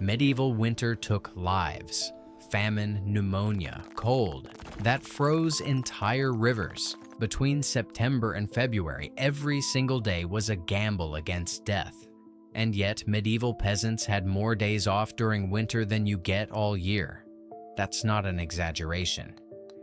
Medieval winter took lives. Famine, pneumonia, cold, that froze entire rivers. Between September and February, every single day was a gamble against death. And yet, medieval peasants had more days off during winter than you get all year. That's not an exaggeration.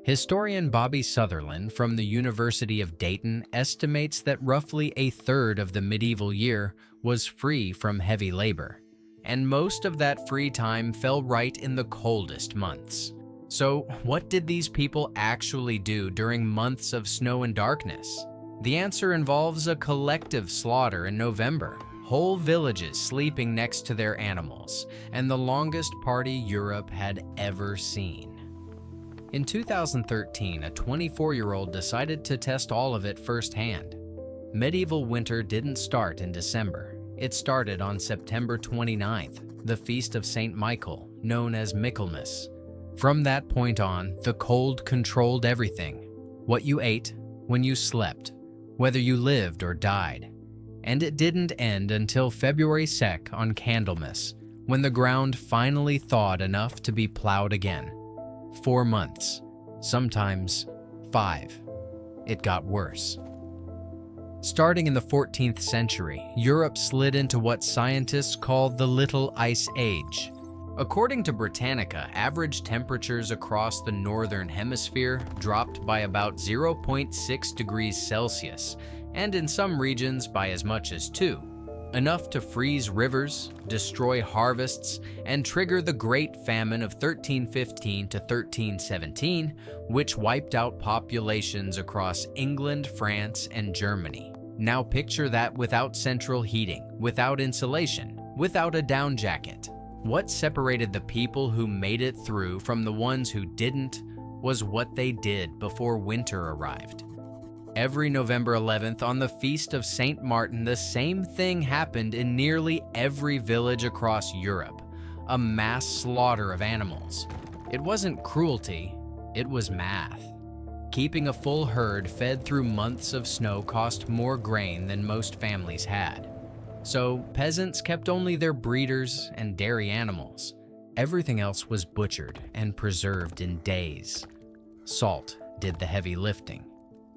Historian Bobbi Sutherland from the University of Dayton estimates that roughly a third of the medieval year was free from heavy labor. And most of that free time fell right in the coldest months. So, what did these people actually do during months of snow and darkness? The answer involves a collective slaughter in November, whole villages sleeping next to their animals, and the longest party Europe had ever seen. In 2013, a 24-year-old decided to test all of it firsthand. Medieval winter didn't start in December. It started on September 29th, the feast of St. Michael, known as Michaelmas. From that point on, the cold controlled everything. What you ate, when you slept, whether you lived or died. And it didn't end until February 2nd on Candlemas, when the ground finally thawed enough to be plowed again. 4 months, sometimes 5. It got worse. Starting in the 14th century, Europe slid into what scientists call the Little Ice Age. According to Britannica, average temperatures across the northern hemisphere dropped by about 0.6 degrees Celsius, and in some regions by as much as 2, enough to freeze rivers, destroy harvests, and trigger the Great Famine of 1315 to 1317, which wiped out populations across England, France, and Germany. Now picture that without central heating, without insulation, without a down jacket. What separated the people who made it through from the ones who didn't was what they did before winter arrived. Every November 11th on the Feast of St. Martin, the same thing happened in nearly every village across Europe, a mass slaughter of animals. It wasn't cruelty, it was math. Keeping a full herd fed through months of snow cost more grain than most families had. So peasants kept only their breeders and dairy animals. Everything else was butchered and preserved in days. Salt did the heavy lifting.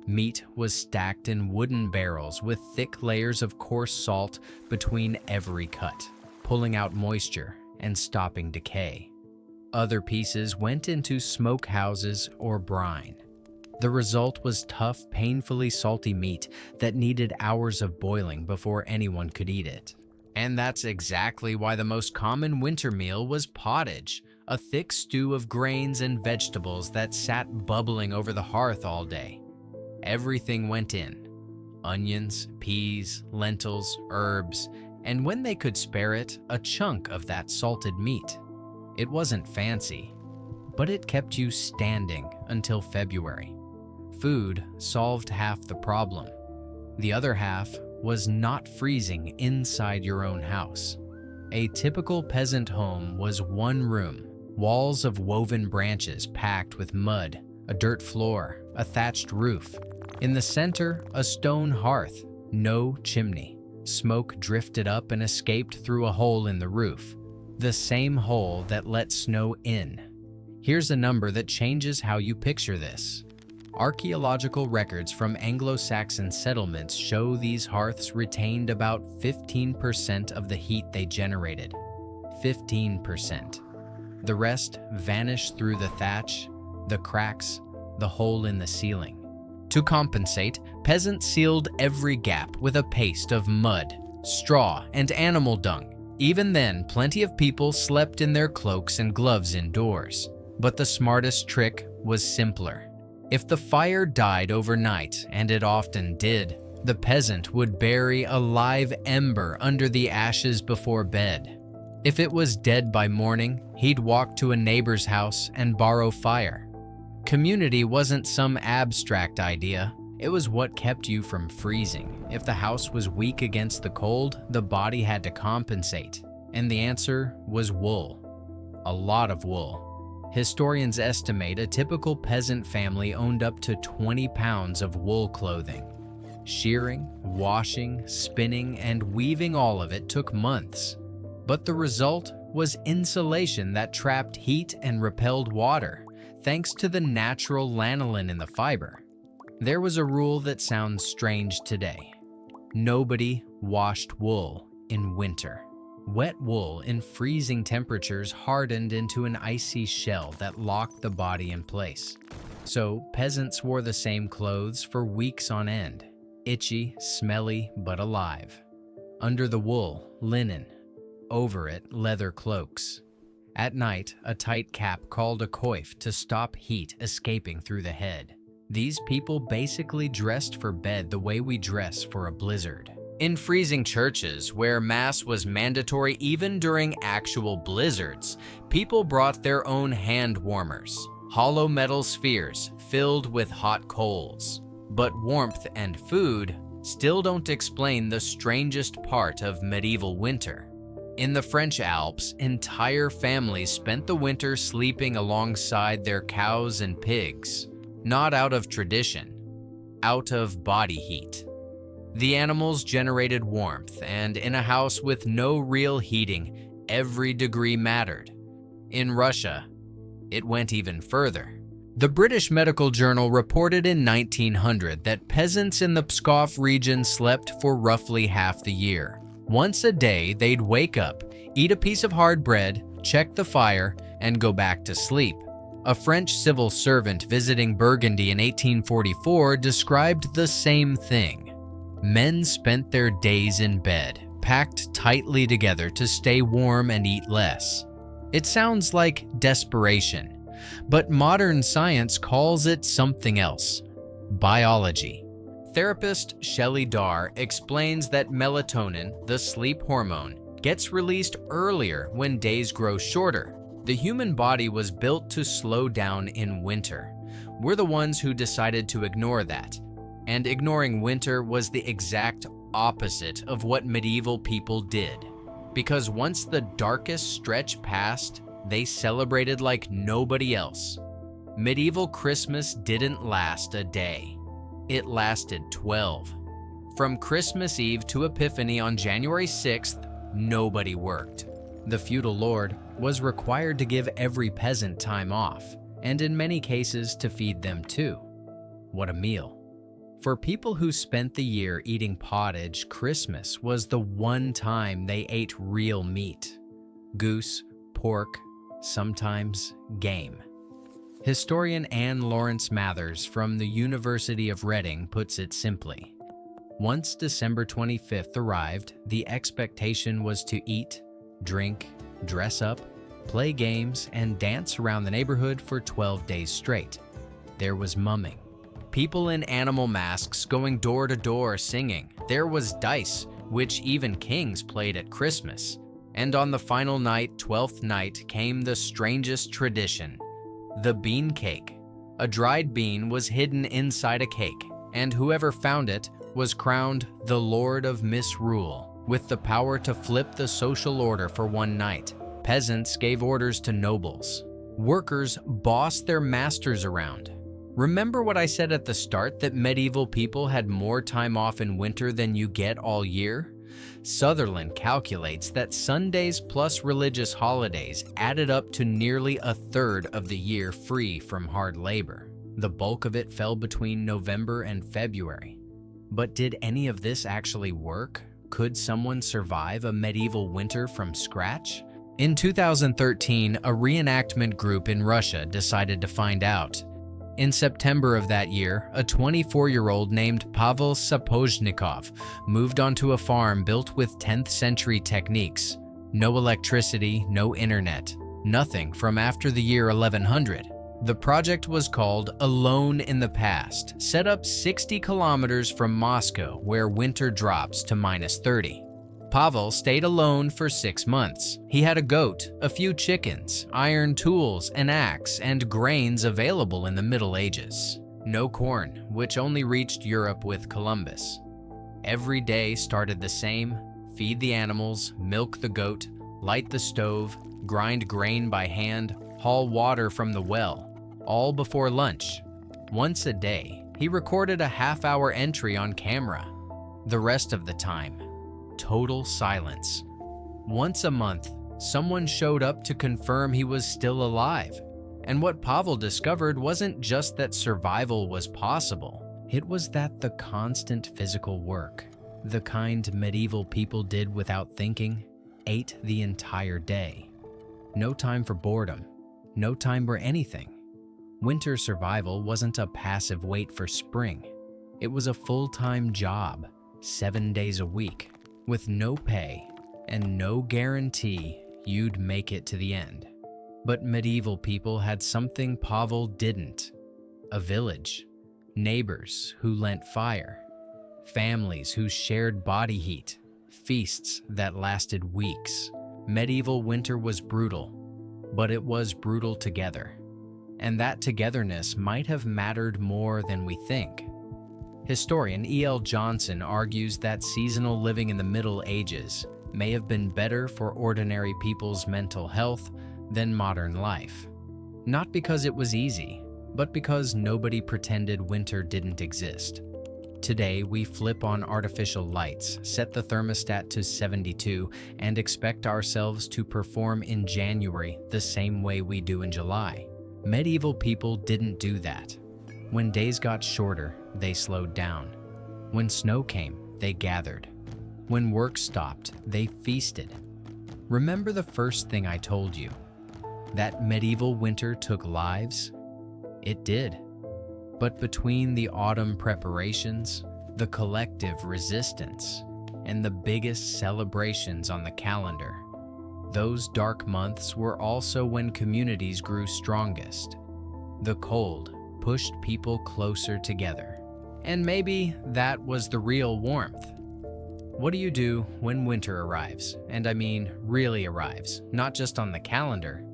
Meat was stacked in wooden barrels with thick layers of coarse salt between every cut, pulling out moisture and stopping decay. Other pieces went into smoke houses or brine. The result was tough, painfully salty meat that needed hours of boiling before anyone could eat it. And that's exactly why the most common winter meal was pottage, a thick stew of grains and vegetables that sat bubbling over the hearth all day. Everything went in: onions, peas, lentils, herbs, and when they could spare it, a chunk of that salted meat. It wasn't fancy, but it kept you standing until February. Food solved half the problem. The other half was not freezing inside your own house. A typical peasant home was one room, walls of woven branches packed with mud, a dirt floor, a thatched roof. In the center, a stone hearth, no chimney. Smoke drifted up and escaped through a hole in the roof, the same hole that let snow in. Here's a number that changes how you picture this. Archaeological records from Anglo-Saxon settlements show these hearths retained about 15% of the heat they generated. 15%. The rest vanished through the thatch, the cracks, the hole in the ceiling. To compensate, peasants sealed every gap with a paste of mud, straw, and animal dung. Even then, plenty of people slept in their cloaks and gloves indoors. But the smartest trick was simpler. If the fire died overnight, and it often did, the peasant would bury a live ember under the ashes before bed. If it was dead by morning, he'd walk to a neighbor's house and borrow fire. Community wasn't some abstract idea. It was what kept you from freezing. If the house was weak against the cold, the body had to compensate. And the answer was wool. A lot of wool. Historians estimate a typical peasant family owned up to 20 pounds of wool clothing. Shearing, washing, spinning, and weaving all of it took months. But the result was insulation that trapped heat and repelled water, thanks to the natural lanolin in the fiber. There was a rule that sounds strange today. Nobody washed wool in winter. Wet wool in freezing temperatures hardened into an icy shell that locked the body in place. So peasants wore the same clothes for weeks on end, itchy, smelly, but alive. Under the wool, linen. Over it, leather cloaks. At night, a tight cap called a coif to stop heat escaping through the head. These people basically dressed for bed the way we dress for a blizzard. In freezing churches, where Mass was mandatory even during actual blizzards, people brought their own hand warmers, hollow metal spheres filled with hot coals. But warmth and food still don't explain the strangest part of medieval winter. In the French Alps, entire families spent the winter sleeping alongside their cows and pigs, not out of tradition, out of body heat. The animals generated warmth, and in a house with no real heating, every degree mattered. In Russia, it went even further. The British Medical Journal reported in 1900 that peasants in the Pskov region slept for roughly half the year. Once a day, they'd wake up, eat a piece of hard bread, check the fire, and go back to sleep. A French civil servant visiting Burgundy in 1844 described the same thing. Men spent their days in bed, packed tightly together to stay warm and eat less. It sounds like desperation, but modern science calls it something else: biology. Therapist Shelley Darr explains that melatonin, the sleep hormone, gets released earlier when days grow shorter. The human body was built to slow down in winter. We're the ones who decided to ignore that. And ignoring winter was the exact opposite of what medieval people did. Because once the darkest stretch passed, they celebrated like nobody else. Medieval Christmas didn't last a day. It lasted 12. From Christmas Eve to Epiphany on January 6th, nobody worked. The feudal lord was required to give every peasant time off, and in many cases to feed them too. What a meal. For people who spent the year eating pottage, Christmas was the one time they ate real meat. Goose, pork, sometimes game. Historian Anne Lawrence Mathers from the University of Reading puts it simply. Once December 25th arrived, the expectation was to eat, drink, dress up, play games, and dance around the neighborhood for 12 days straight. There was mumming. People in animal masks going door to door singing. There was dice, which even kings played at Christmas. And on the final night, 12th night, came the strangest tradition: the bean cake. A dried bean was hidden inside a cake, and whoever found it was crowned the Lord of Misrule, with the power to flip the social order for one night. Peasants gave orders to nobles. Workers bossed their masters around. Remember what I said at the start, that medieval people had more time off in winter than you get all year? Sutherland calculates that Sundays plus religious holidays added up to nearly a third of the year free from hard labor. The bulk of it fell between November and February. But did any of this actually work? Could someone survive a medieval winter from scratch? In 2013, a reenactment group in Russia decided to find out. In September of that year, a 24-year-old named Pavel Sapozhnikov moved onto a farm built with 10th century techniques. No electricity, no internet, nothing from after the year 1100. The project was called Alone in the Past, set up 60 kilometers from Moscow, where winter drops to -30. Pavel stayed alone for 6 months. He had a goat, a few chickens, iron tools, an axe, and grains available in the Middle Ages. No corn, which only reached Europe with Columbus. Every day started the same: feed the animals, milk the goat, light the stove, grind grain by hand, haul water from the well, all before lunch. Once a day, he recorded a half-hour entry on camera. The rest of the time, total silence. Once a month, someone showed up to confirm he was still alive. And what Pavel discovered wasn't just that survival was possible. It was that the constant physical work, the kind medieval people did without thinking, ate the entire day. No time for boredom, no time for anything. Winter survival wasn't a passive wait for spring. It was a full-time job, 7 days a week, with no pay and no guarantee you'd make it to the end. But medieval people had something Pavel didn't: a village, neighbors who lent fire, families who shared body heat, feasts that lasted weeks. Medieval winter was brutal, but it was brutal together. And that togetherness might have mattered more than we think. Historian E.L. Johnson argues that seasonal living in the Middle Ages may have been better for ordinary people's mental health than modern life. Not because it was easy, but because nobody pretended winter didn't exist. Today, we flip on artificial lights, set the thermostat to 72, and expect ourselves to perform in January the same way we do in July. Medieval people didn't do that. When days got shorter, they slowed down. When snow came, they gathered. When work stopped, they feasted. Remember the first thing I told you? That medieval winter took lives? It did. But between the autumn preparations, the collective resistance, and the biggest celebrations on the calendar, those dark months were also when communities grew strongest. The cold pushed people closer together. And maybe that was the real warmth. What do you do when winter arrives? And I mean really arrives, not just on the calendar.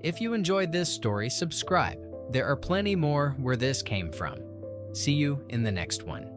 If you enjoyed this story, subscribe. There are plenty more where this came from. See you in the next one.